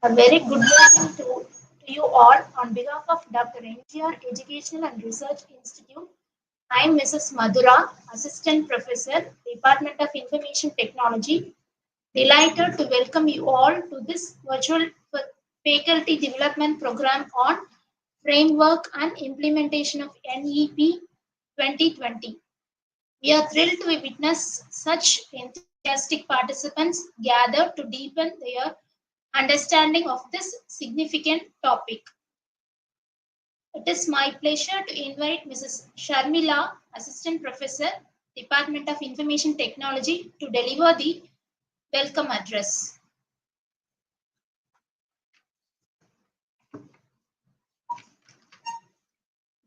A very good morning to you all. On behalf of Dr. NGR Educational and Research Institute, I am Mrs. Madhura, Assistant Professor, Department of Information Technology. Delighted to welcome you all to this virtual faculty development program on framework and implementation of NEP 2020. We are thrilled to witness such enthusiastic participants gather to deepen their understanding of this significant topic. It is my pleasure to invite Mrs. Sharmila, Assistant Professor, Department of Information Technology, to deliver the welcome address.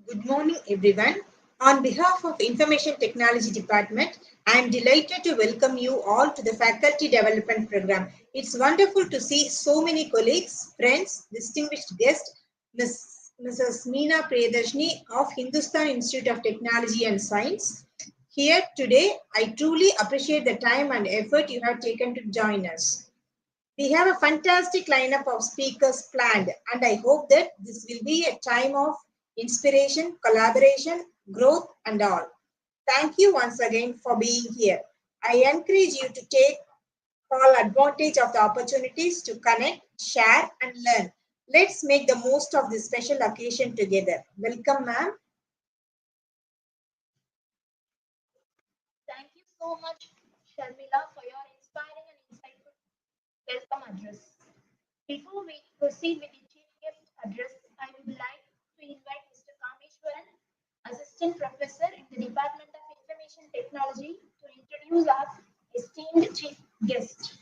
Good morning, everyone. On behalf of Information Technology Department, I am delighted to welcome you all to the Faculty Development Program. It's wonderful to see so many colleagues, friends, distinguished guests, Mrs. Meena Priyadarshini of Hindustan Institute of Technology and Science. Here today, I truly appreciate the time and effort you have taken to join us. We have a fantastic lineup of speakers planned, and I hope that this will be a time of inspiration, collaboration, growth, and all. Thank you once again for being here. I encourage you to take all advantage of the opportunities to connect, share, and learn. Let's make the most of this special occasion together. Welcome, ma'am. Thank you so much, Sharmila, for your inspiring and insightful welcome address. Before we proceed with the chief guest address, I would like to invite Mr. Kameshwaran, Assistant Professor in the Department of Information Technology, to introduce our esteemed chief guest.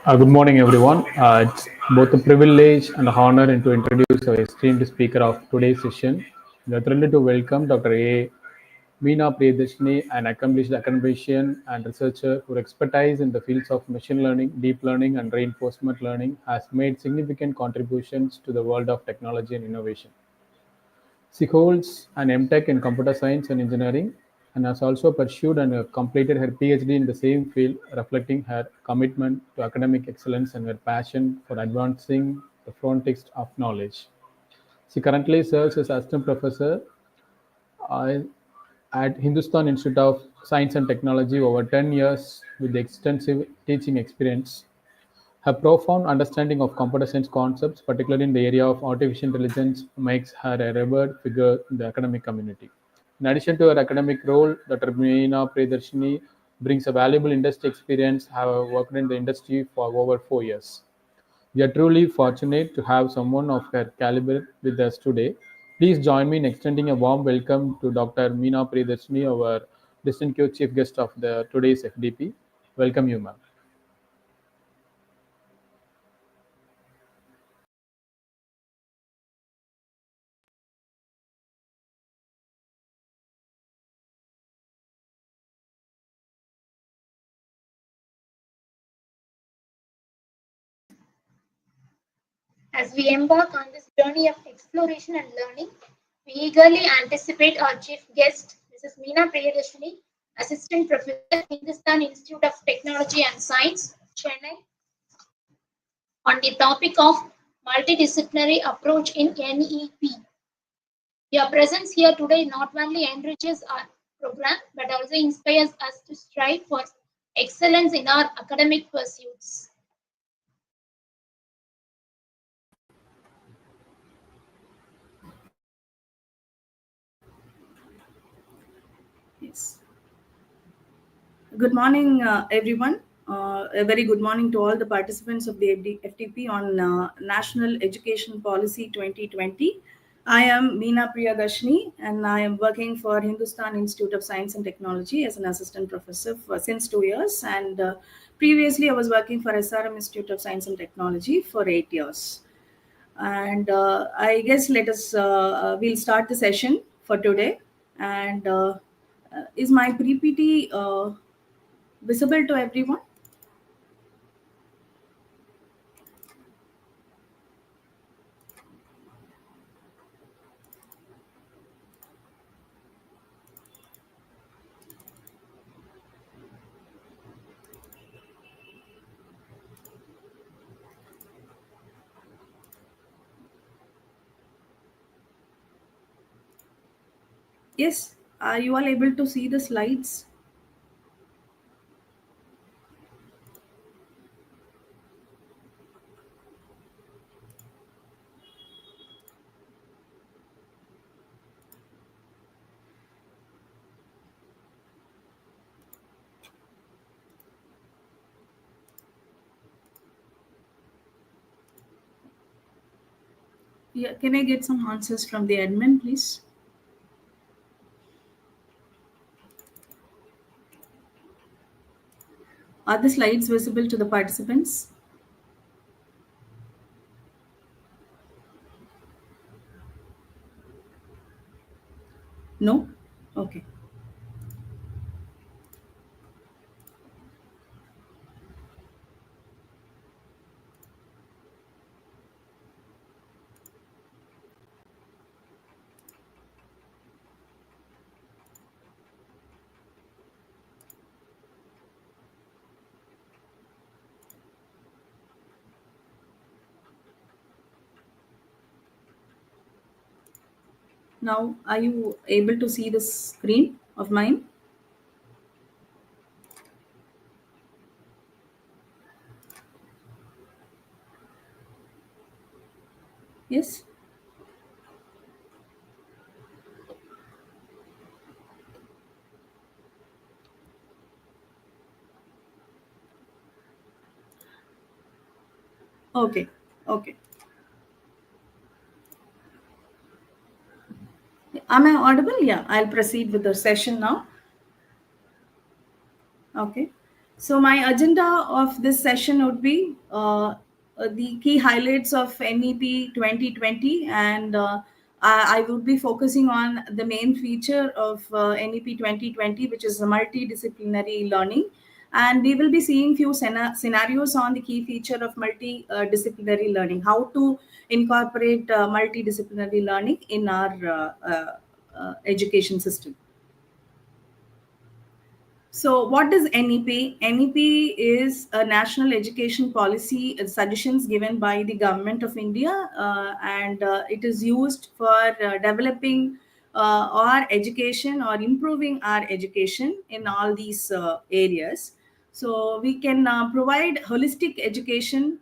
Good morning, everyone. It's both a privilege and an honor to introduce our esteemed speaker of today's session. We are thrilled to welcome Dr. A. Meena Priyadarshini, an accomplished academician and researcher whose expertise in the fields of machine learning, deep learning, and reinforcement learning has made significant contributions to the world of technology and innovation. She holds an MTech in computer science and engineering and has also pursued and completed her PhD in the same field, reflecting her commitment to academic excellence and her passion for advancing the frontiers of knowledge. She currently serves as assistant professor uh, at Hindustan Institute of Science and Technology over 10 years with extensive teaching experience. Her profound understanding of computer science concepts, particularly in the area of artificial intelligence, makes her a revered figure in the academic community. In addition to her academic role, Dr. Meena Priyadarshini brings a valuable industry experience, having worked in the industry for over 4 years. We are truly fortunate to have someone of her caliber with us today. Please join me in extending a warm welcome to Dr. Meena Priyadarshini, our distinguished chief guest of the today's FDP. Welcome you, ma'am. As we embark on this journey of exploration and learning, we eagerly anticipate our chief guest, Mrs. Meena Priyadarshini, Assistant Professor, Hindustan Institute of Technology and Science, Chennai, on the topic of multidisciplinary approach in NEP. Your presence here today not only enriches our program but also inspires us to strive for excellence in our academic pursuits. Yes. Good morning, everyone. A very good morning to all the participants of the FDP on National Education Policy 2020. I am Meena Priyadarshini, and I am working for Hindustan Institute of Science and Technology as an assistant professor since 2 years. And previously, I was working for SRM Institute of Science and Technology for 8 years. And I guess we'll start the session for today. And is my PPT visible to everyone? Yes, are you all able to see the slides? Yeah, can I get some answers from the admin, please? Are the slides visible to the participants? No? Okay. Now, are you able to see the screen of mine? Yes? Okay. Okay. Am I audible? Yeah, I'll proceed with the session now. Okay. So my agenda of this session would be the key highlights of NEP 2020, and I would be focusing on the main feature of NEP 2020, which is the multidisciplinary learning. And we will be seeing few scenarios on the key feature of multidisciplinary learning, how to incorporate multidisciplinary learning in our education system. So, what is NEP? NEP is a national education policy suggestions given by the government of India, and it is used for developing our education or improving our education in all these areas. So, we can provide holistic education,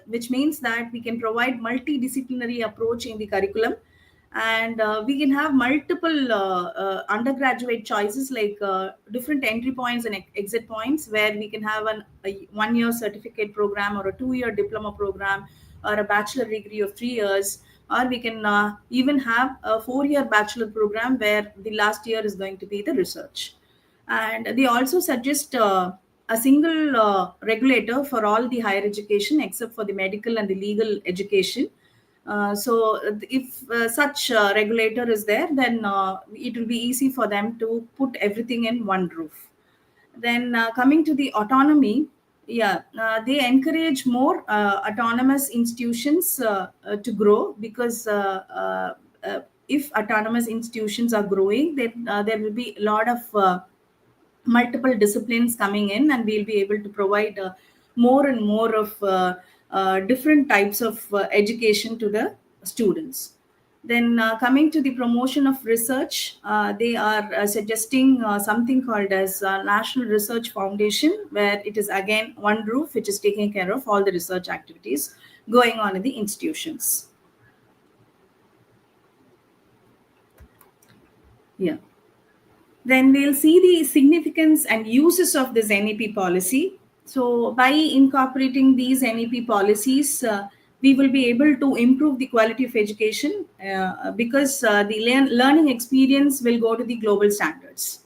which means that we can provide multidisciplinary approach in the curriculum, and we can have multiple undergraduate choices, like different entry points and exit points, where we can have a 1 year certificate program, or a 2 year diploma program, or a bachelor degree of 3 years, or we can even have a 4 year bachelor program where the last year is going to be the research. And they also suggest a single regulator for all the higher education except for the medical and the legal education. So if such regulator is there, then it will be easy for them to put everything in one roof. Then coming to the autonomy, yeah, they encourage more autonomous institutions to grow, because if autonomous institutions are growing, then there will be a lot of multiple disciplines coming in, and we'll be able to provide more and more of different types of education to the students. Then coming to the promotion of research, they are suggesting something called as National Research Foundation, where it is again one roof which is taking care of all the research activities going on in the institutions. Yeah. Then we'll see the significance and uses of this NEP policy. So, by incorporating these NEP policies, we will be able to improve the quality of education, because the learning experience will go to the global standards.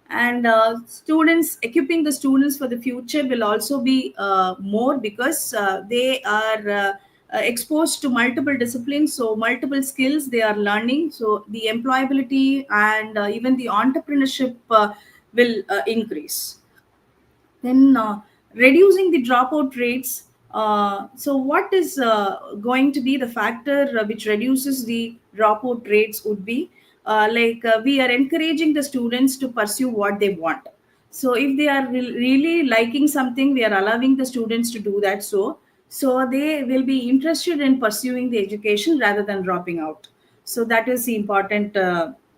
And students, equipping the students for the future will also be more, because they are exposed to multiple disciplines, so multiple skills they are learning, so the employability and even the entrepreneurship will increase. Then reducing the dropout rates. So what is going to be the factor which reduces the dropout rates would be, we are encouraging the students to pursue what they want. So if they are really liking something, we are allowing the students to do that, so they will be interested in pursuing the education rather than dropping out. So that is the important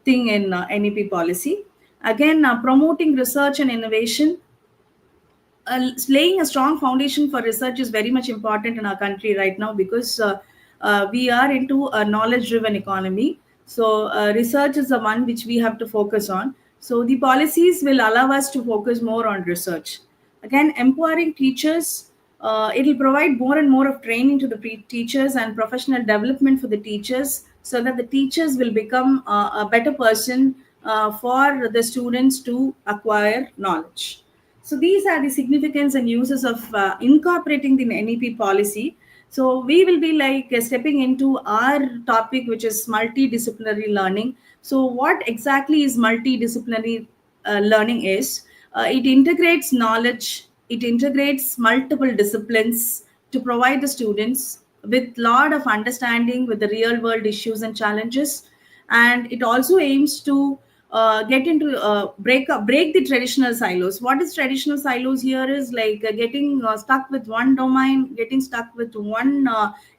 thing in NEP policy. Again, promoting research and innovation. Laying a strong foundation for research is very much important in our country right now, because we are into a knowledge driven economy. So research is the one which we have to focus on. So the policies will allow us to focus more on research. Again, empowering teachers. It will provide more and more of training to the teachers and professional development for the teachers, so that the teachers will become a better person for the students to acquire knowledge. So these are the significance and uses of incorporating the NEP policy. So we will be like stepping into our topic, which is multidisciplinary learning. So what exactly is multidisciplinary learning is? It integrates knowledge. It integrates multiple disciplines to provide the students with lot of understanding with the real world issues and challenges. And it also aims to get into break the traditional silos. What is traditional silos here is like getting stuck with one domain, getting stuck with one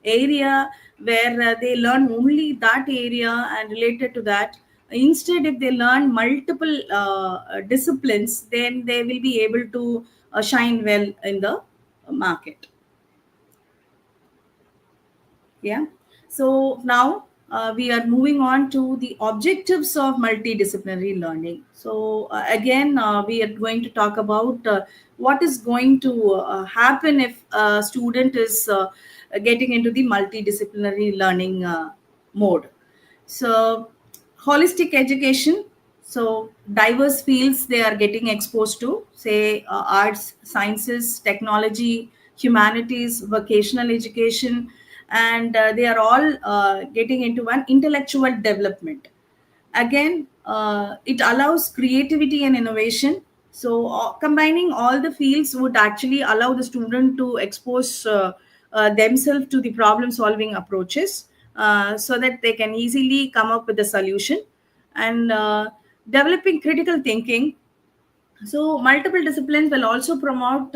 area where they learn only that area and related to that. Instead, if they learn multiple disciplines, then they will be able to shine well in the market. Yeah. So now we are moving on to the objectives of multidisciplinary learning. So again, we are going to talk about what is going to happen if a student is getting into the multidisciplinary learning mode. So holistic education. So diverse fields they are getting exposed to, say arts, sciences, technology, humanities, vocational education, and they are all getting into an intellectual development. Again, it allows creativity and innovation. So combining all the fields would actually allow the student to expose themselves to the problem solving approaches, so that they can easily come up with a solution. And developing critical thinking. So multiple disciplines will also promote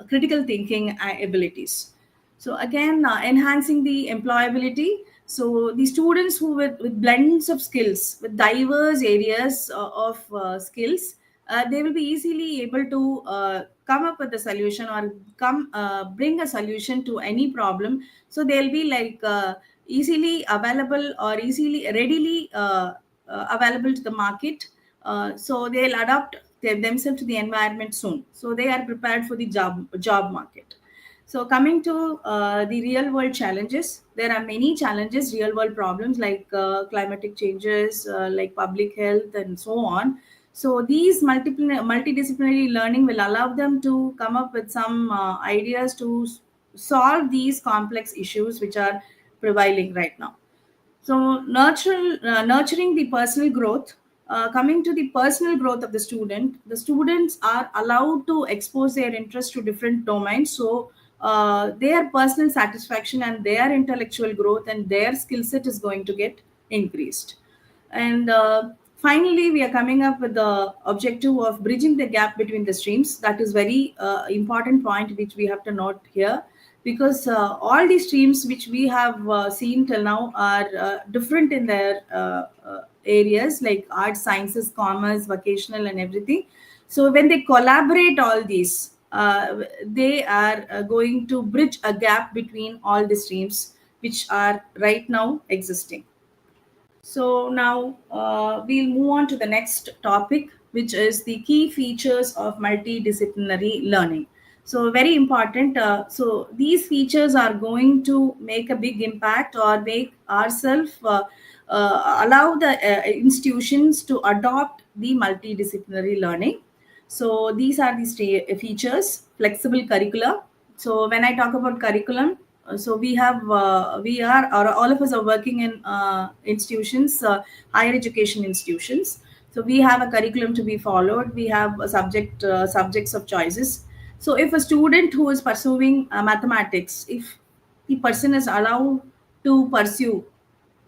critical thinking abilities. So again, enhancing the employability. So the students who with blends of skills, with diverse areas of skills, they will be easily able to come up with a solution, or come bring a solution to any problem. So they'll be like easily available, or easily readily available to the market. So they'll adapt themselves to the environment soon. So they are prepared for the job market. So coming to the real world challenges, there are many challenges, real world problems like climatic changes, like public health, and so on. So these multidisciplinary learning will allow them to come up with some ideas to solve these complex issues which are prevailing right now. So nurturing the personal growth. Coming to the personal growth of the students are allowed to expose their interest to different domains. So their personal satisfaction and their intellectual growth and their skill set is going to get increased. And finally, we are coming up with the objective of bridging the gap between the streams. That is very important point which we have to note here, because all these streams which we have seen till now are different in their areas, like arts, sciences, commerce, vocational, and everything. So when they collaborate all these, they are going to bridge a gap between all the streams which are right now existing. So now we'll move on to the next topic, which is the key features of multidisciplinary learning. So very important. So these features are going to make a big impact, or make ourselves allow the institutions to adopt the multidisciplinary learning. So these are the features: flexible curricula. So when I talk about curriculum, so we are, or all of us are working in institutions, higher education institutions. So we have a curriculum to be followed. We have a subjects of choices. So if a student who is pursuing mathematics, if the person is allowed to pursue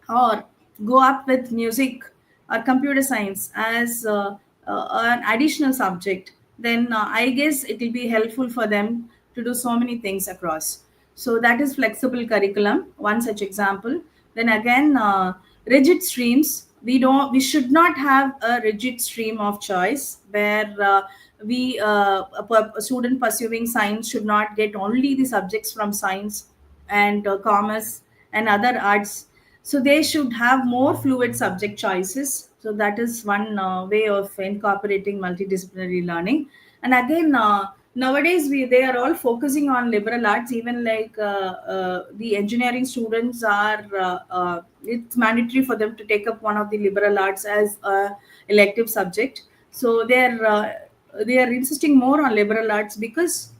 or go up with music or computer science as an additional subject, then I guess it will be helpful for them to do so many things across. So that is flexible curriculum, one such example. Then again, rigid streams. We should not have a rigid stream of choice where a student pursuing science should not get only the subjects from science and commerce and other arts. So they should have more fluid subject choices. So that is one way of incorporating multidisciplinary learning. And again, nowadays they are all focusing on liberal arts. Even like the engineering students are, it's mandatory for them to take up one of the liberal arts as a elective subject. So they are insisting more on liberal arts because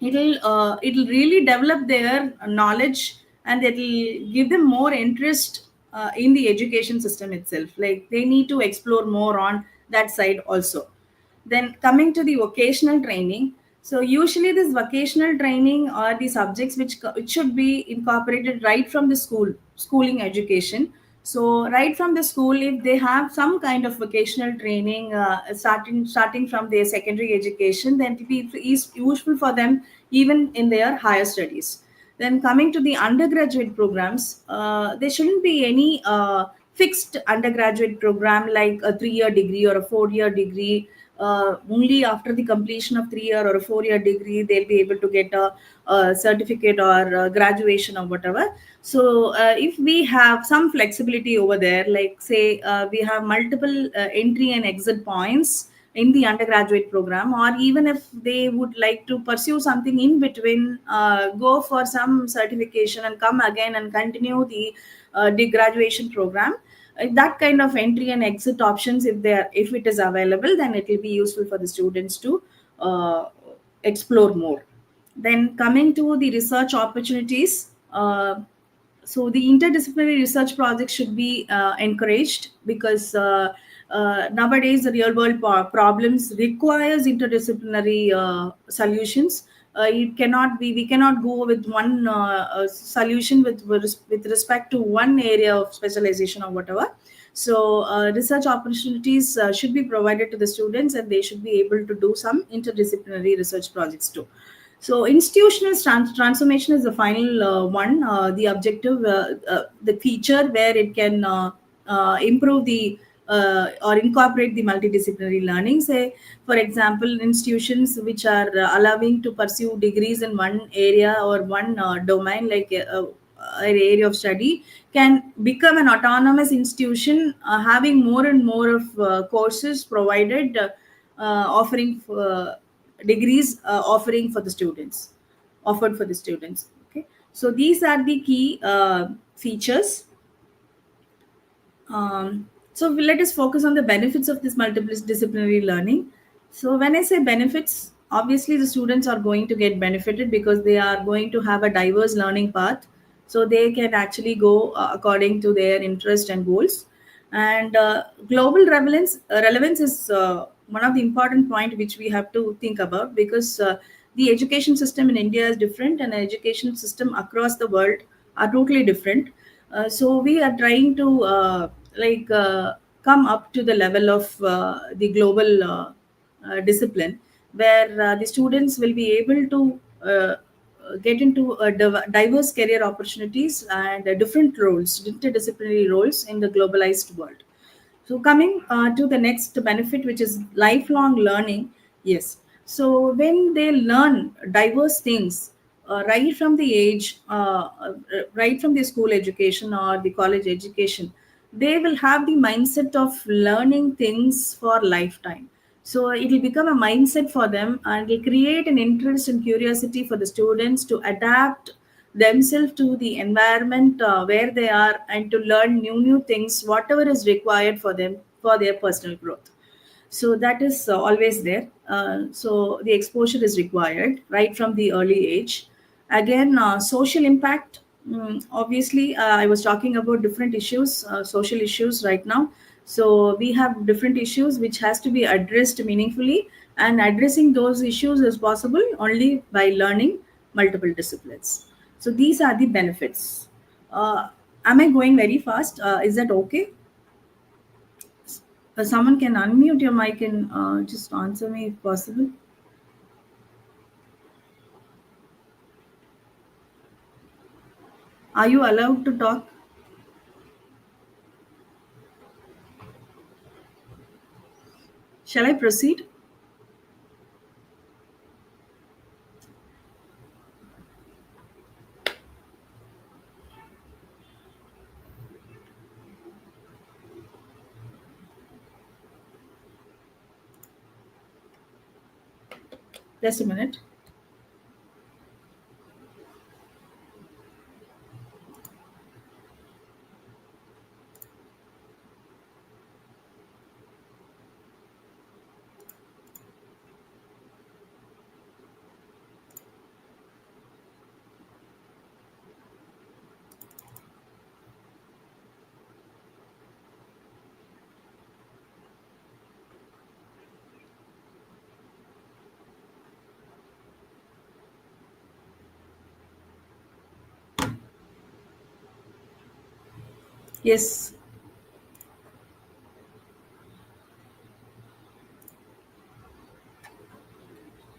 it'll really develop their knowledge, and it'll give them more interest in the education system itself. Like they need to explore more on that side also. Then coming to the vocational training, so usually this vocational training are the subjects which should be incorporated right from the schooling education. So right from the school, if they have some kind of vocational training starting from their secondary education, then it is useful for them even in their higher studies. Then coming to the undergraduate programs, there shouldn't be any fixed undergraduate program like a 3-year degree or a 4-year degree. Only after the completion of 3-year or a 4-year degree, they'll be able to get a certificate or graduation or whatever. So if we have some flexibility over there, like say we have multiple entry and exit points in the undergraduate program, or even if they would like to pursue something in between, go for some certification and come again and continue the graduation program, that kind of entry and exit options, if it is available, then it will be useful for the students to explore more. Then coming to the research opportunities, so the interdisciplinary research projects should be encouraged, because nowadays the real world problems requires interdisciplinary solutions. It cannot be We cannot go with one solution with respect to one area of specialization or whatever. So research opportunities should be provided to the students, and they should be able to do some interdisciplinary research projects too. So institutional transformation is the final one, the objective, the feature where it can improve the or incorporate the multidisciplinary learning. Say, for example, institutions which are allowing to pursue degrees in one area or one domain, like an area of study, can become an autonomous institution, having more and more of courses provided, offering degrees offering for the students offered for the students. Okay, so these are the key features. So let us focus on the benefits of this multidisciplinary learning. So when I say benefits, obviously the students are going to get benefited because they are going to have a diverse learning path. So they can actually go according to their interest and goals. And global relevance is one of the important point which we have to think about, because the education system in India is different, and the education system across the world are totally different. So we are trying to come up to the level of the global discipline, where the students will be able to get into diverse career opportunities and different roles, interdisciplinary roles in the globalized world. So coming to the next benefit, which is lifelong learning. Yes. So when they learn diverse things right from the school education or the college education, they will have the mindset of learning things for lifetime. So it will become a mindset for them, and will create an interest and curiosity for the students to adapt themselves to the environment where they are, and to learn new things, whatever is required for them for their personal growth. So that is always there. So the exposure is required right from the early age. Again, social impact. Obviously, I was talking about different issues, social issues right now. So we have different issues which has to be addressed meaningfully, and addressing those issues is possible only by learning multiple disciplines. So these are the benefits. Am I going very fast? Is that okay? Someone can unmute your mic and just answer me if possible. Are you allowed to talk? Shall I proceed? Just a minute. Yes.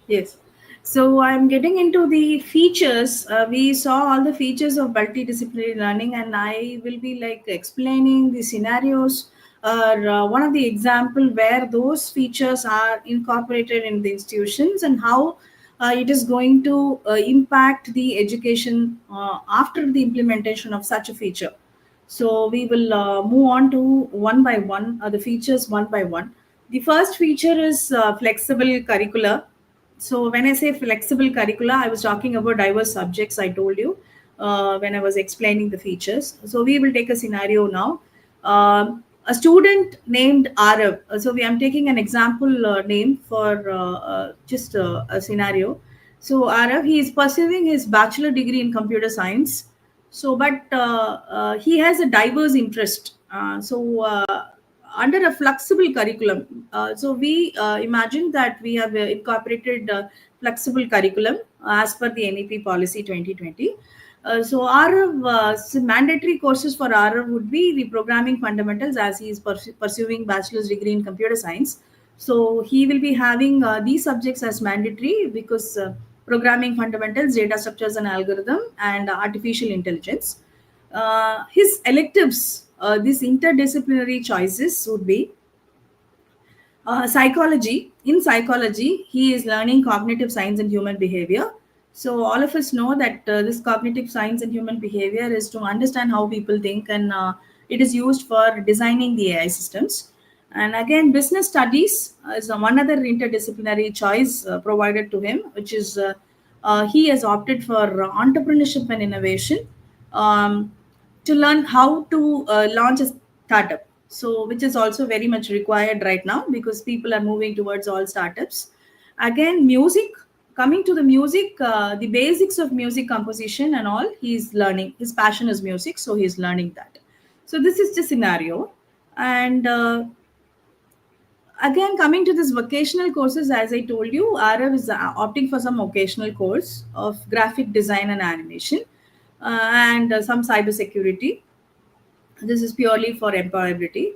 Yes. So I'm getting into the features. We saw all the features of multidisciplinary learning, and I will be like explaining the scenarios or one of the example where those features are incorporated in the institutions and how it is going to impact the education after the implementation of such a feature. So we will move on to one by one, the features one by one. The first feature is flexible curricula. So when I say flexible curricula, I was talking about diverse subjects. I told you when I was explaining the features. So we will take a scenario now. A student named Arav. I'm taking an example name for just a scenario. So Arav, he is pursuing his bachelor degree in computer science. But he has a diverse interest. Under a flexible curriculum, we imagine that we have incorporated flexible curriculum as per the NEP policy 2020. Mandatory courses for Arav would be the programming fundamentals, as he is pursuing bachelor's degree in computer science. So he will be having these subjects as mandatory because programming fundamentals, data structures and algorithm, and artificial intelligence. His electives, these interdisciplinary choices would be psychology. In psychology, he is learning cognitive science and human behavior. So all of us know that this cognitive science and human behavior is to understand how people think, and it is used for designing the AI systems. And again, business studies is one other interdisciplinary choice provided to him, which is he has opted for entrepreneurship and innovation. To learn how to launch a startup, so which is also very much required right now because people are moving towards all startups. Again, music. Coming to the music, the basics of music composition and all, he's learning. His passion is music, so he's learning that. So this is the scenario. And again, coming to this vocational courses, as I told you, Arav is opting for some vocational course of graphic design and animation, and some cyber security. This is purely for employability.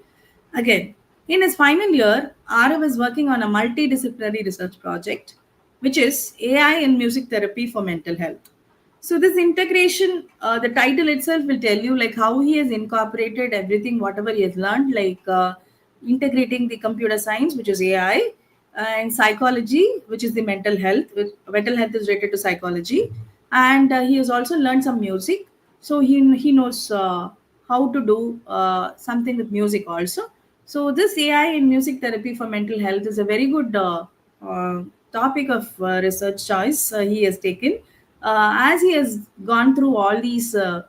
Again, in his final year, Arav is working on a multidisciplinary research project, which is AI and music therapy for mental health. So this integration, the title itself will tell you like how he has incorporated everything, whatever he has learned, like integrating the computer science, which is AI, and psychology, which is the mental health. Mental health is related to psychology, and he has also learned some music. So he knows how to do something with music also. So this AI in music therapy for mental health is a very good uh, topic of research choice he has taken. As he has gone through all these uh,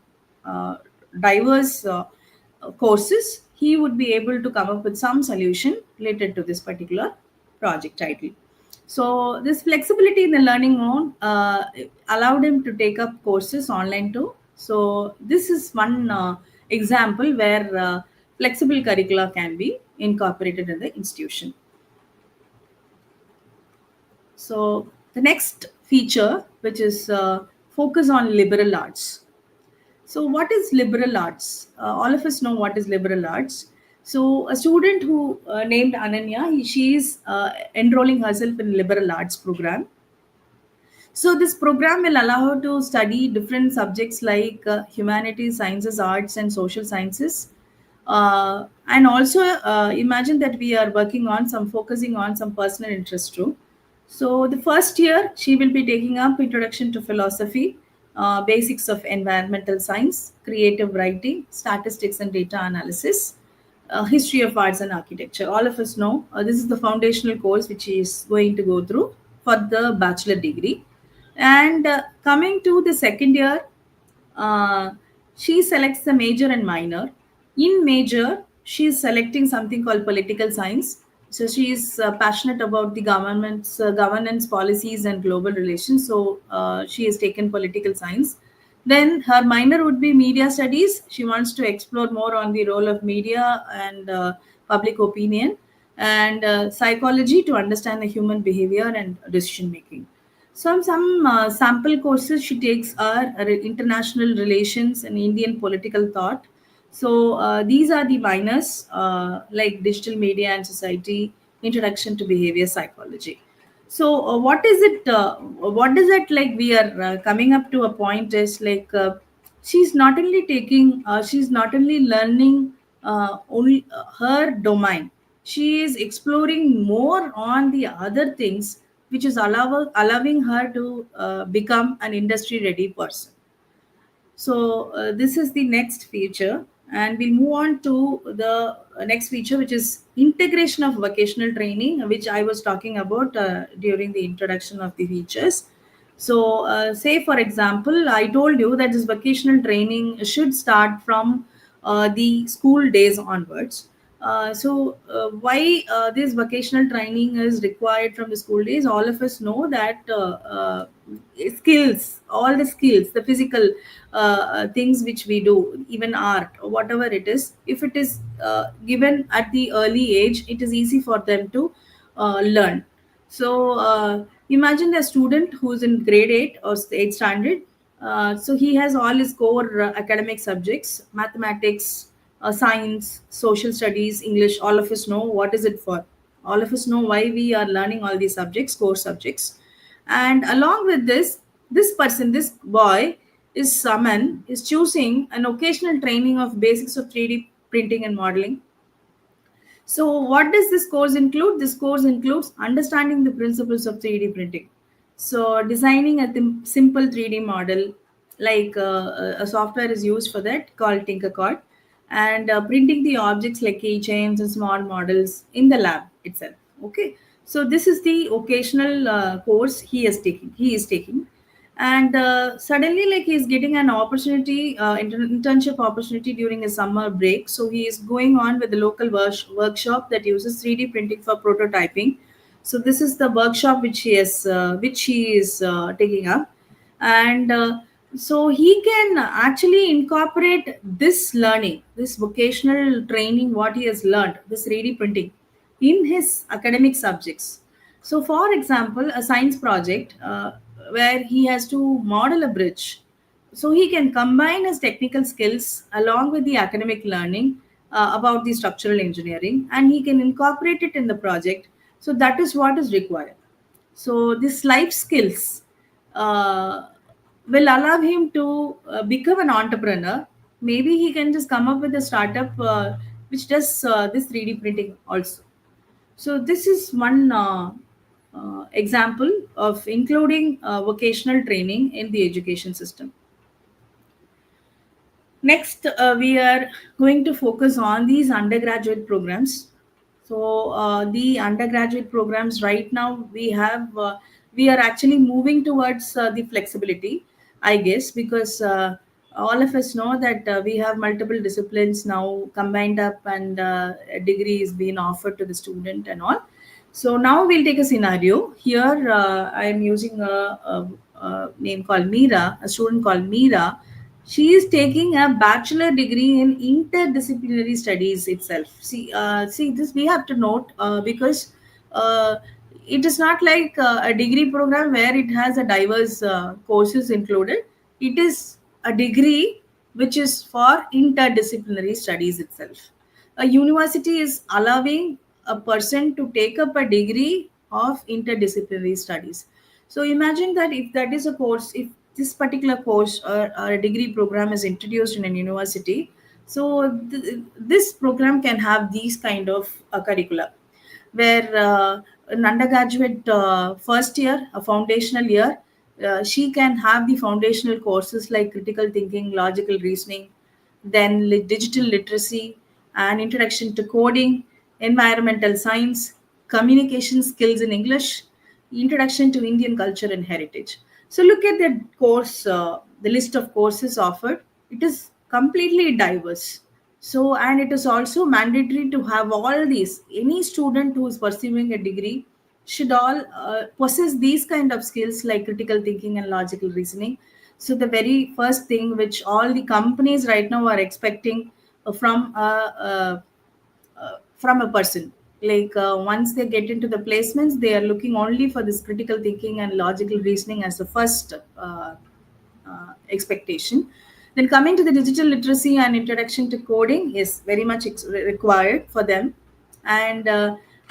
diverse courses, he would be able to come up with some solution related to this particular project title. So this flexibility in the learning mode allowed him to take up courses online too. So this is one example where flexible curricula can be incorporated in the institution. So the next feature, which is focus on liberal arts. So what is liberal arts? All of us know what is liberal arts. So a student who named Ananya, she is enrolling herself in liberal arts program. So this program will allow her to study different subjects like humanities, sciences, arts, and social sciences. And also imagine that we are working on some focusing on some personal interest too. So the first year she will be taking up introduction to philosophy, basics of environmental science, creative writing, statistics and data analysis, history of arts and architecture. All of us know this is the foundational course which she is going to go through for the bachelor degree. And coming to the second year, uh, she selects the major and minor. In major, she is selecting something called political science. So she is passionate about the government's governance policies and global relations. So she has taken political science. Then her minor would be media studies. She wants to explore more on the role of media and public opinion, and psychology to understand the human behavior and decision making. Some sample courses she takes are international relations and Indian political thought. So these are the minors, like digital media and society, introduction to behavior psychology. So what is it? What is it like? We are coming up to a point is like she's not only taking, she's not only learning only her domain. She is exploring more on the other things, which is allowing her to become an industry ready person. So this is the next feature, and we'll move on to the next feature, which is integration of vocational training, which I was talking about during the introduction of the features. So, say for example, I told you that this vocational training should start from the school days onwards. Why this vocational training is required from the school days? All of us know that skills, all the skills, the physical things which we do, even art or whatever it is, if it is given at the early age, it is easy for them to learn. So imagine a student who's in grade 8 or 8th standard. So he has all his core academic subjects, mathematics, science, social studies, English. All of us know what is it for. All of us know why we are learning all these subjects, core subjects. And along with this, this person, this boy, is someone is choosing an occasional training of basics of 3D printing and modeling. So, what does this course include? This course includes understanding the principles of 3D printing. So, designing a simple 3D model, like a software is used for that called Tinkercad, and printing the objects like keychains and small models in the lab itself. Okay, so this is the occasional course he is taking. He is taking, and suddenly like he's getting an opportunity, internship opportunity during a summer break. So he is going on with the local workshop that uses 3D printing for prototyping. So this is the workshop which he is taking up. And so he can actually incorporate this learning, this vocational training, what he has learned, this 3D printing, in his academic subjects. So, for example, a science project where he has to model a bridge. So, he can combine his technical skills along with the academic learning about the structural engineering, and he can incorporate it in the project. So, that is what is required. So, this life skills uh, will allow him to become an entrepreneur. Maybe he can just come up with a startup which does this 3D printing also. So this is one example of including vocational training in the education system. Next, we are going to focus on these undergraduate programs. So the undergraduate programs right now we are actually moving towards the flexibility, I guess, because all of us know that we have multiple disciplines now combined up, and a degree is being offered to the student and all. So now we'll take a scenario. Here I am using a name called Meera, a student called Meera. She is taking a bachelor degree in interdisciplinary studies itself. See this we have to note because uh, it is not like a degree program where it has a diverse courses included. It is a degree which is for interdisciplinary studies itself. A university is allowing a person to take up a degree of interdisciplinary studies. So imagine that if that is a course, if this particular course or a degree program is introduced in a university, So this program can have these kind of curricula, where an undergraduate first year, a foundational year, she can have the foundational courses like critical thinking, logical reasoning, then digital literacy, and introduction to coding, environmental science, communication skills in English, introduction to Indian culture and heritage. So look at the course, the list of courses offered. It is completely diverse. So, and it is also mandatory to have all these. Any student who is pursuing a degree should all possess these kind of skills like critical thinking and logical reasoning. So the very first thing which all the companies right now are expecting from a person, like once they get into the placements, they are looking only for this critical thinking and logical reasoning as the first expectation. Then coming to the digital literacy and introduction to coding is very much required for them. And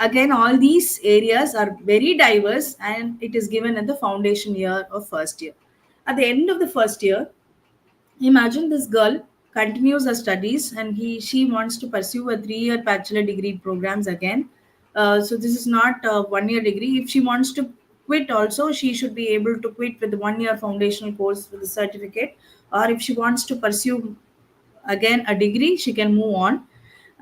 again, all these areas are very diverse, and it is given at the foundation year of first year. At the end of the first year, imagine this girl continues her studies, and she wants to pursue a 3-year bachelor degree programs again. So this is not a 1-year degree. If she wants to quit also, she should be able to quit with the 1-year foundational course with the certificate. Or if she wants to pursue again a degree, she can move on.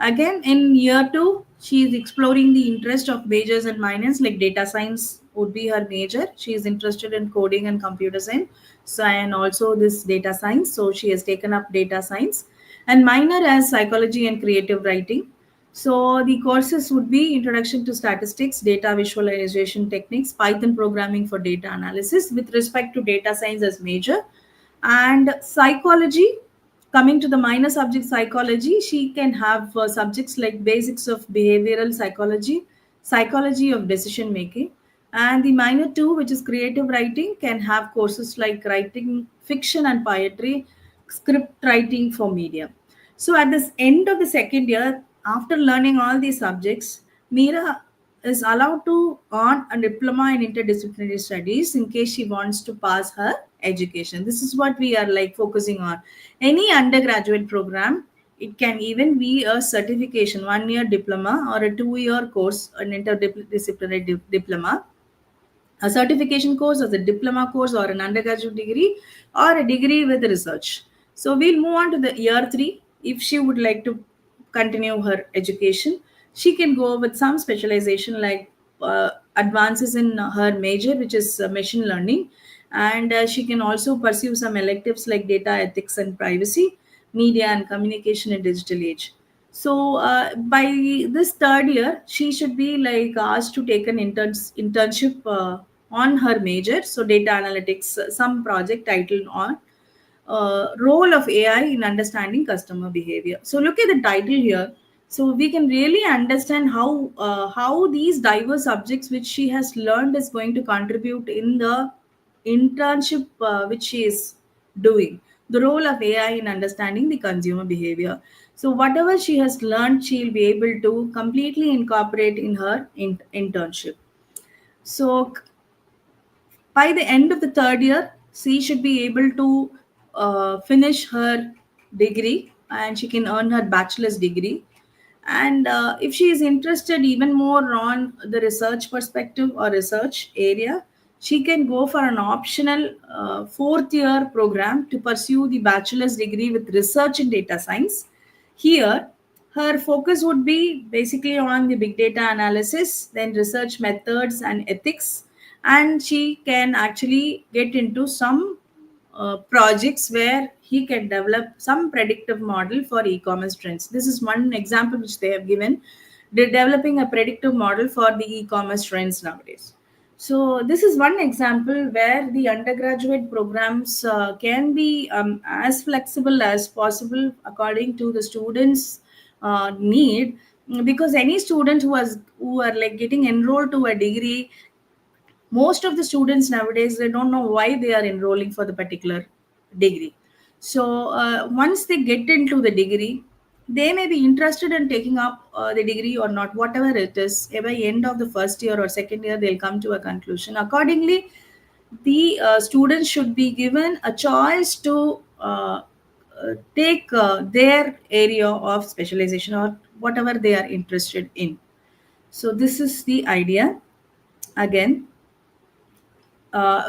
Again, in year 2, she is exploring the interest of majors and minors, like data science would be her major. She is interested in coding and computer science, so, and also this data science. So she has taken up data science, and minor as psychology and creative writing. So the courses would be introduction to statistics, data visualization techniques, Python programming for data analysis with respect to data science as major, and psychology. Coming to the minor subject psychology, she can have subjects like basics of behavioral psychology, psychology of decision making. And the minor 2, which is creative writing, can have courses like writing fiction and poetry, script writing for media. So at this end of the second year, after learning all these subjects, Meera is allowed to earn a diploma in interdisciplinary studies in case she wants to pass her education. This is what we are like focusing on. Any undergraduate program, it can even be a certification, 1-year diploma or a 2-year course, an interdisciplinary diploma, a certification course as a diploma course or an undergraduate degree or a degree with research. So we'll move on to the year 3. If she would like to continue her education, she can go with some specialization like advances in her major, which is machine learning. And she can also pursue some electives like data ethics and privacy, media and communication in digital age. So by this third year, she should be like asked to take an internship on her major. So data analytics, some project titled on role of AI in understanding customer behavior. So look at the title here. So we can really understand how these diverse subjects which she has learned is going to contribute in the internship which she is doing. The role of AI in understanding the consumer behavior. So whatever she has learned, she'll be able to completely incorporate in her internship. So by the end of the third year, she should be able to finish her degree, and she can earn her bachelor's degree. And if she is interested even more on the research perspective or research area, she can go for an optional 4th-year program to pursue the bachelor's degree with research in data science. Here, her focus would be basically on the big data analysis, then research methods and ethics, and she can actually get into some projects where he can develop some predictive model for e-commerce trends. This is one example which they have given. They're developing a predictive model for the e-commerce trends nowadays. So this is one example where the undergraduate programs can be as flexible as possible according to the students' need, because any student who are like getting enrolled to a degree, most of the students nowadays, they don't know why they are enrolling for the particular degree. So once they get into the degree, they may be interested in taking up the degree or not, whatever it is. By end of the first year or second year, they'll come to a conclusion. Accordingly, the students should be given a choice to take their area of specialization or whatever they are interested in. So this is the idea. Again,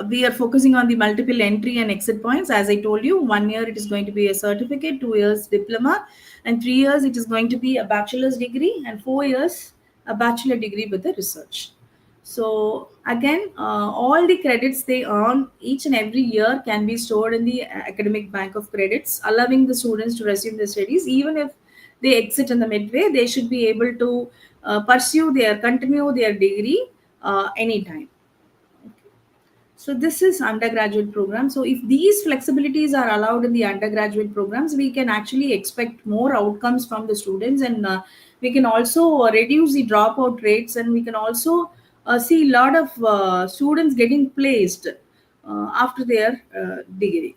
we are focusing on the multiple entry and exit points. As I told you, 1 year it is going to be a certificate, 2 years diploma, and 3 years it is going to be a bachelor's degree, and 4 years a bachelor degree with the research. So again, all the credits they earn each and every year can be stored in the academic bank of credits, allowing the students to resume their studies. Even if they exit in the midway, they should be able to continue their degree anytime. So this is undergraduate program. So if these flexibilities are allowed in the undergraduate programs, we can actually expect more outcomes from the students, and we can also reduce the dropout rates, and we can also see a lot of students getting placed after their degree.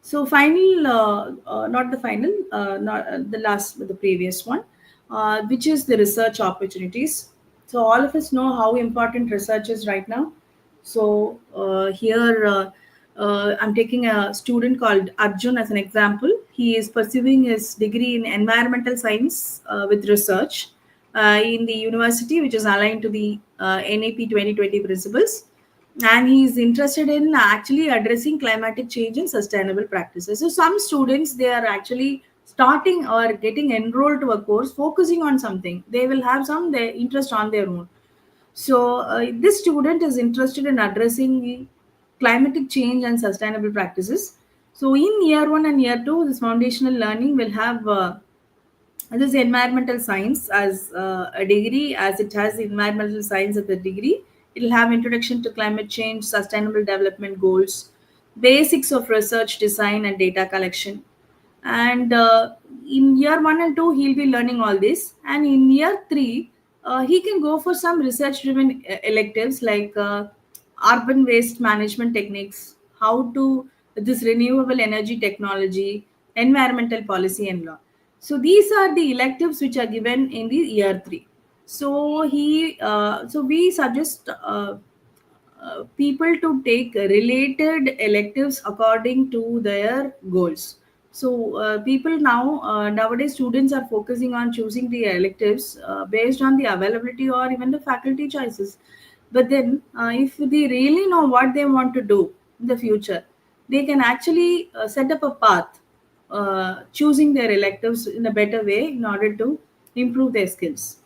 So final, not the final, not the last, but the previous one, which is the research opportunities. So all of us know how important research is right now. So here I'm taking a student called Arjun as an example. He is pursuing his degree in environmental science with research in the university, which is aligned to the NEP 2020 principles, and he is interested in actually addressing climatic change and sustainable practices. So some students, they are actually starting or getting enrolled to a course focusing on something. They will have some their interest on their own. So this student is interested in addressing the climatic change and sustainable practices. So in year 1 and year 2, this foundational learning will have this is environmental science as a degree, as it has environmental science as a degree. It will have introduction to climate change, sustainable development goals, basics of research design and data collection. And in year 1 and 2, he'll be learning all this. And in year 3, he can go for some research driven electives like urban waste management techniques, how to this renewable energy technology, environmental policy and law. So these are the electives which are given in the year 3. So we suggest people to take related electives according to their goals. So people now nowadays students are focusing on choosing the electives based on the availability or even the faculty choices. But then if they really know what they want to do in the future, they can actually set up a path, choosing their electives in a better way in order to improve their skills.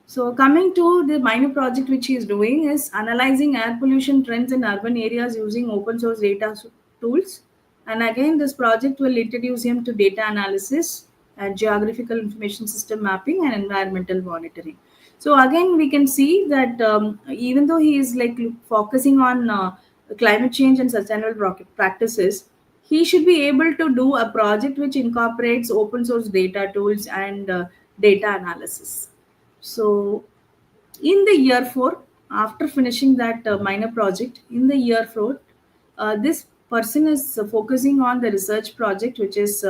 So coming to the minor project which he is doing is analyzing air pollution trends in urban areas using open source data tools. And again, this project will introduce him to data analysis and geographical information system mapping and environmental monitoring. So again, we can see that even though he is like focusing on climate change and sustainable practices, he should be able to do a project which incorporates open source data tools and data analysis. So in the year 4, after finishing that minor project, in the year 4, this person is focusing on the research project, which is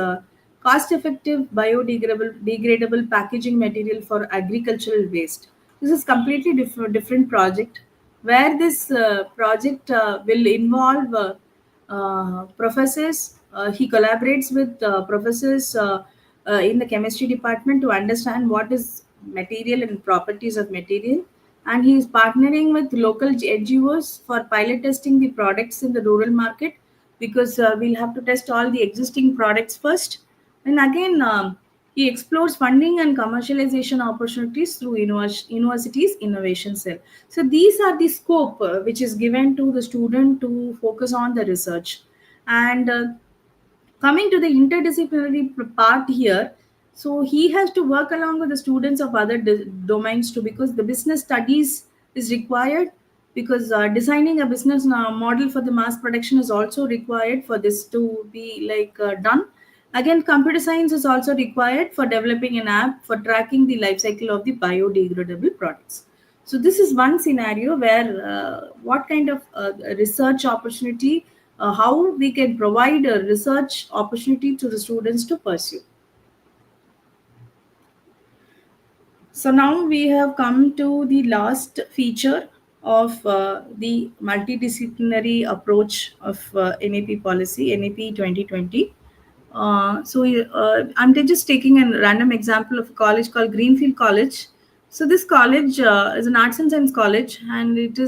cost effective biodegradable packaging material for agricultural waste. This is completely different project, where this project will involve professors. He collaborates with professors in the chemistry department to understand what is material and properties of material, and he is partnering with local NGOs for pilot testing the products in the rural market, because we'll have to test all the existing products first. And again, he explores funding and commercialization opportunities through universities innovation cell. So these are the scope which is given to the student to focus on the research. And coming to the interdisciplinary part here, so he has to work along with the students of other domains too, because the business studies is required, because designing a business model for the mass production is also required for this to be done. Again, computer science is also required for developing an app for tracking the life cycle of the biodegradable products. So this is one scenario where what kind of research opportunity, how we can provide a research opportunity to the students to pursue. So now we have come to the last feature of the multidisciplinary approach of NEP policy, NEP 2020. I'm just taking a random example of a college called Greenfield College. So this college is an arts and science college, and it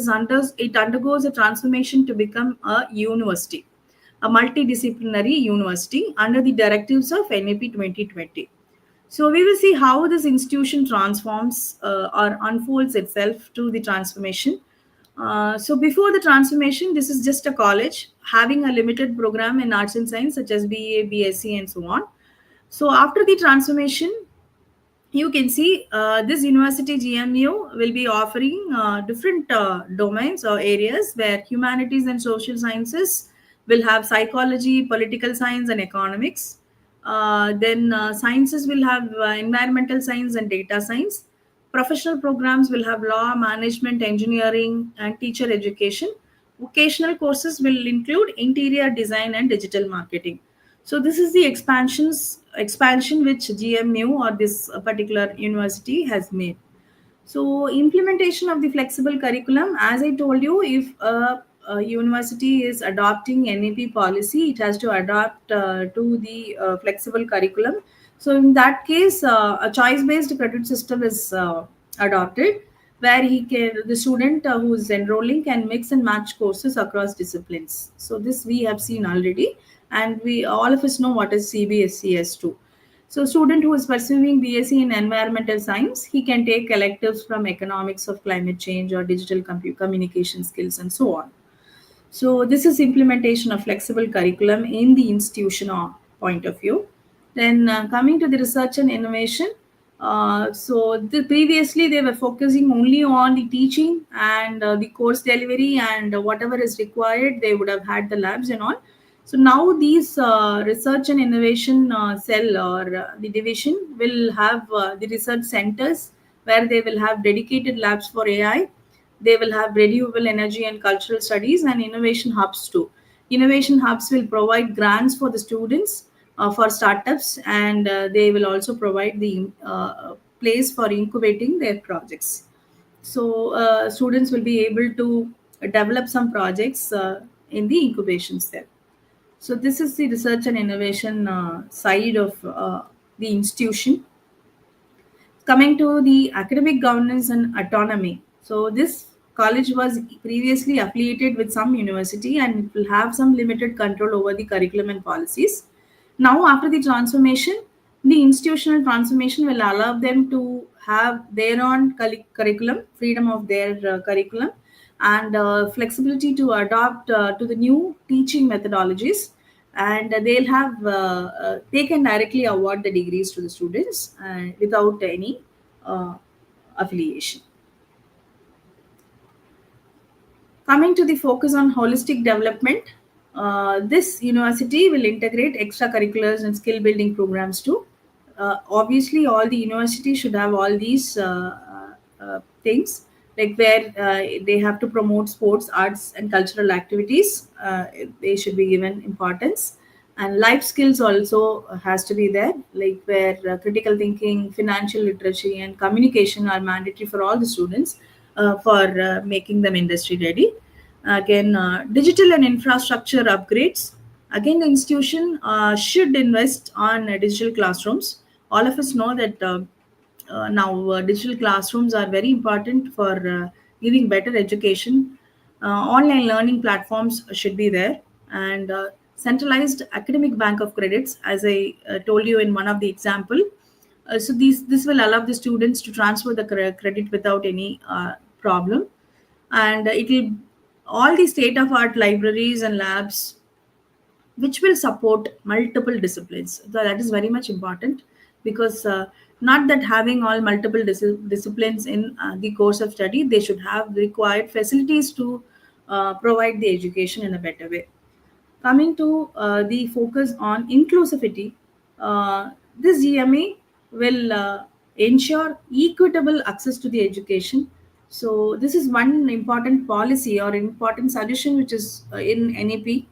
undergoes a transformation to become a university, a multidisciplinary university under the directives of NEP 2020. So we will see how this institution transforms or unfolds itself to the transformation. So before the transformation, this is just a college having a limited program in arts and science such as BA, BSc, and so on. So after the transformation, you can see this university GMU will be offering different domains or areas where humanities and social sciences will have psychology, political science, and economics. Then sciences will have environmental science and data science. Professional programs will have law, management, engineering, and teacher education. Vocational courses will include interior design and digital marketing. So this is the expansion which GMU or this particular university has made. So implementation of the flexible curriculum, as I told you, if a university is adopting NEP policy, it has to adapt to the flexible curriculum. So in that case, a choice-based credit system is adopted, where the student who is enrolling can mix and match courses across disciplines. So this we have seen already, and we all of us know what is CBSE S2. So student who is pursuing BSc in environmental science, he can take electives from economics of climate change or digital communication skills and so on. So this is implementation of flexible curriculum in the institution point of view. Then coming to the research and innovation, previously they were focusing only on the teaching and the course delivery and whatever is required, they would have had the labs and all. So now these research and innovation cell or the division will have the research centers where they will have dedicated labs for AI. They will have renewable energy and cultural studies and innovation hubs too. Innovation hubs will provide grants for the students for startups, and they will also provide the place for incubating their projects. So students will be able to develop some projects in the incubation cell. So this is the research and innovation side of the institution. Coming to the academic governance and autonomy. So this college was previously affiliated with some university and it will have some limited control over the curriculum and policies. Now after the transformation, the institutional transformation will allow them to have their own curriculum, freedom of their curriculum, and flexibility to adopt to the new teaching methodologies, and they can directly award the degrees to the students without any uh, affiliation. Coming to the focus on holistic development, this university will integrate extracurriculars and skill building programs too. Obviously, all the universities should have all these things, like where they have to promote sports, arts, and cultural activities. They should be given importance. And life skills also has to be there, like where critical thinking, financial literacy, and communication are mandatory for all the students for making them industry ready. Again, digital and infrastructure upgrades. Again, the institution should invest on digital classrooms. All of us know that now digital classrooms are very important for giving better education. Online learning platforms should be there, and centralized academic bank of credits, as I told you in one of the example. So this will allow the students to transfer the credit without any problem, and it will all the state of art libraries and labs which will support multiple disciplines. So that is very much important, because not that having all multiple disciplines in the course of study, they should have required facilities to provide the education in a better way. Coming to the focus on inclusivity, this GMA will ensure equitable access to the education. So this is one important policy or important solution which is in NEP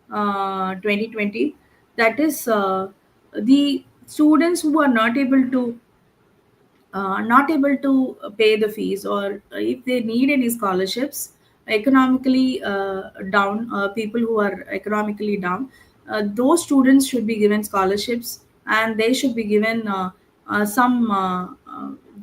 2020. That is the students who are not able to pay the fees, or if they need any scholarships, economically down, people who are economically down, those students should be given scholarships, and they should be given some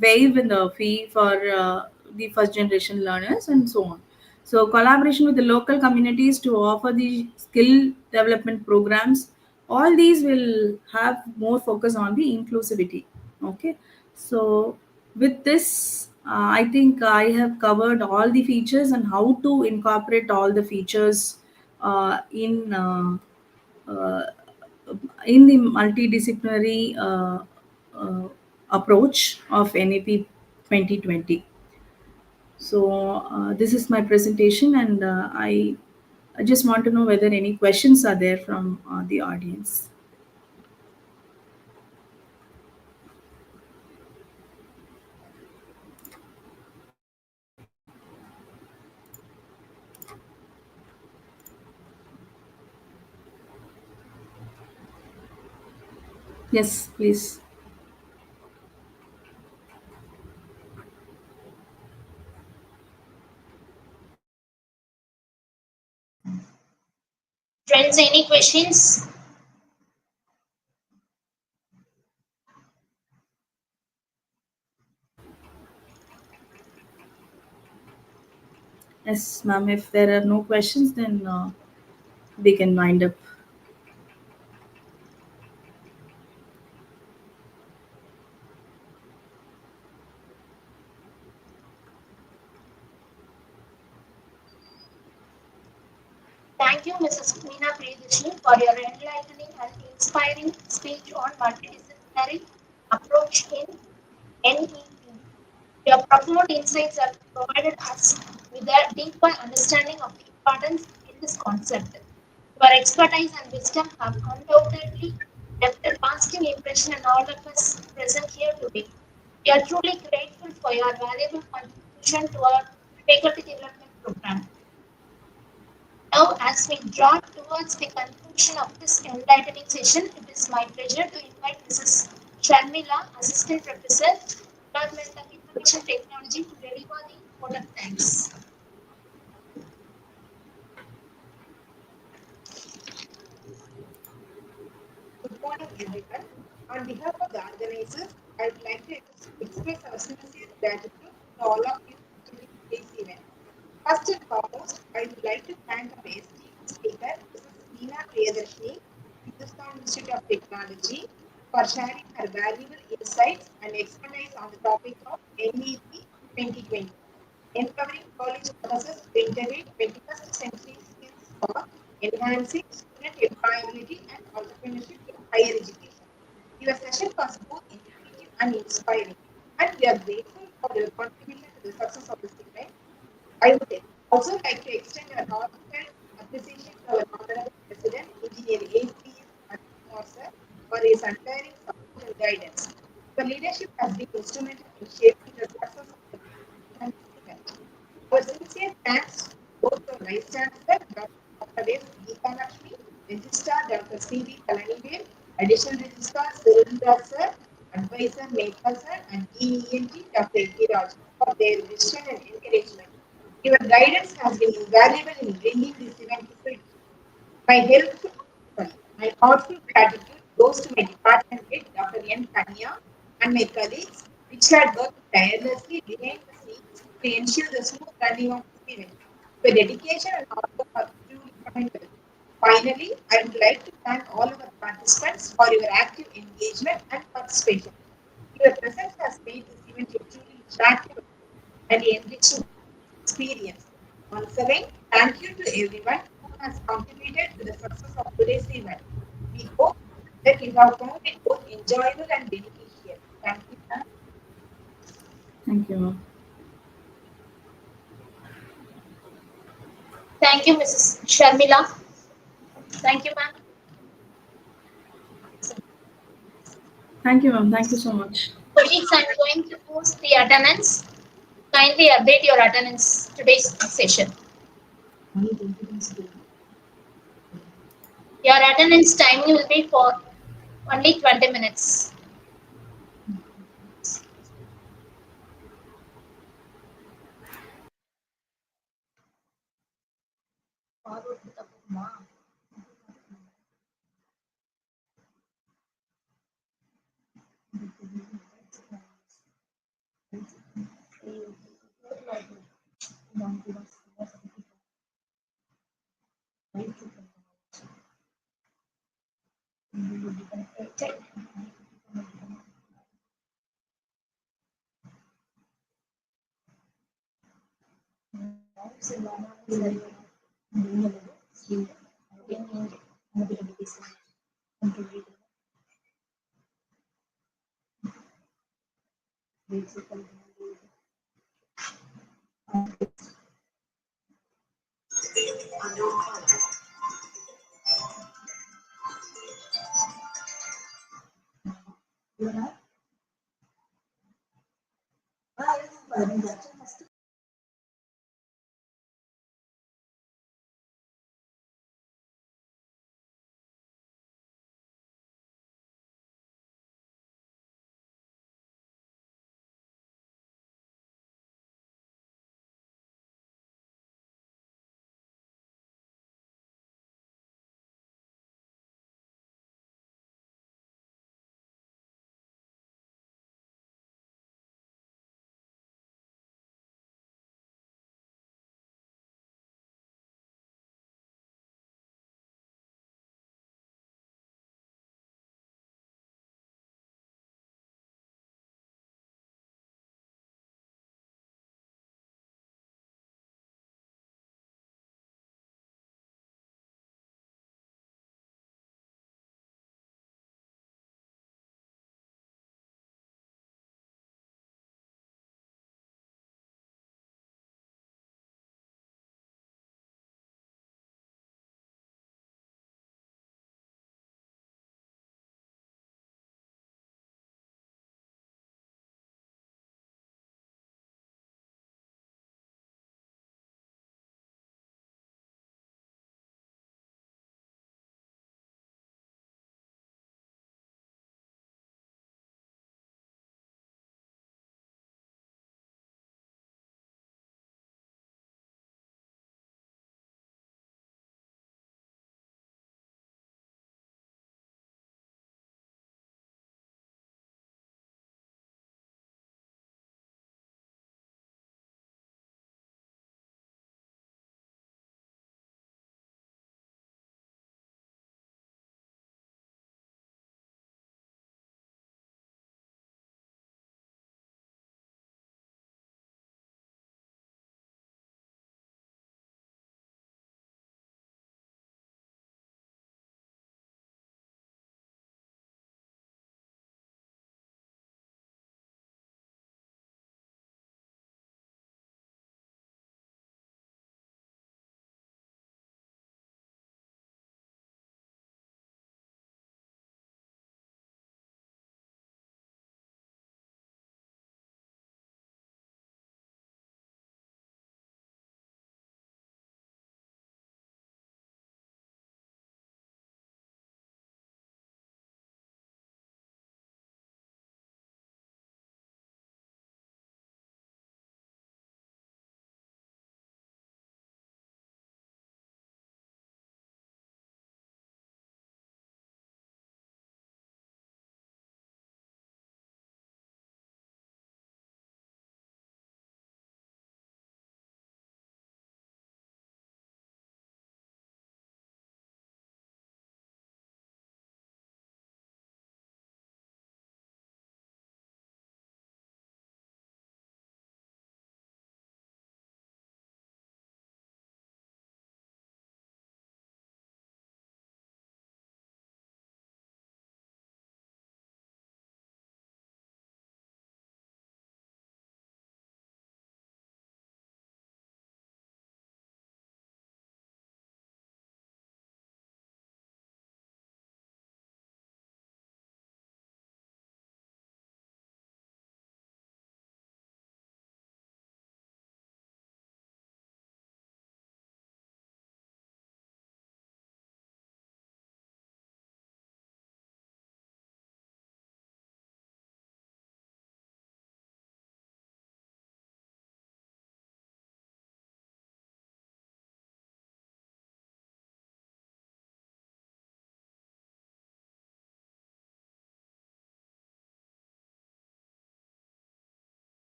waive in the fee for the first generation learners and so on. So collaboration with the local communities to offer the skill development programs, all these will have more focus on the inclusivity. Okay, so with this, I think I have covered all the features and how to incorporate all the features uh, in the multidisciplinary uh, approach of NEP 2020. So this is my presentation, and I just want to know whether any questions are there from the audience. Yes, please. Friends, any questions? Yes, ma'am. If there are no questions, then we can wind up. Thank you, Mrs. Meena Priyadashini, for your enlightening and inspiring speech on multidisciplinary approach in NEP. Your profound insights have provided us with a deeper understanding of the importance in this concept. Your expertise and wisdom have undoubtedly left a lasting impression on all of us present here today. We are truly grateful for your valuable contribution to our faculty development program. Now, as we draw towards the conclusion of this enlightening session, it is my pleasure to invite Mrs. Sharmila, Assistant Professor, Department of Information Technology, to deliver the vote of thanks. Good morning, everyone. On behalf of the organizers, I would like to express our sincere gratitude to all of you attending today's event. First and foremost, I would like to thank our esteemed speaker, Mrs. Meena Priyadashini, Hindustan Institute of Technology, for sharing her valuable insights and expertise on the topic of NEP 2020, empowering college professors to integrate 21st century skills for enhancing student employability and entrepreneurship in higher education. Your session was both informative and inspiring, and we are grateful for your contribution to the success of this event. I would also like to extend a heartfelt appreciation to our Honorable President, Engineer A.P.S. Kumar sir, for his untiring support and guidance. Your leadership has been instrumental in shaping the success of the and this event. Our sincere thanks goes to Vice Chancellor Dr. S. Geeta Lakshmi, Registrar Dr. C.V. Kalanivel, Additional Registrar Surendra sir, Advisor Mehta sir, and DENT Dr. E. Raj for their vision and encouragement. Your guidance has been invaluable in bringing this event to fruition. My my heartfelt gratitude goes to my department head, Dr. N. Kanya, and my colleagues, which had worked tirelessly behind the scenes to ensure the smooth running of this event. Your dedication and hard work are truly commendable. Finally, I would like to thank all of our participants for your active engagement and participation. Your presence has made this event a truly interactive and enriching experience. Once again, thank you to everyone who has contributed to the success of today's event. We hope that you have found it both enjoyable and beneficial. Thank you, ma'am. Thank you, ma'am. Thank you, Mrs. Sharmila. Thank you, ma'am. Thank you, ma'am. Thank you so much. Colleagues, I'm going to post the attendance. Kindly update your attendance today's session. Your attendance timing will be for only 20 minutes.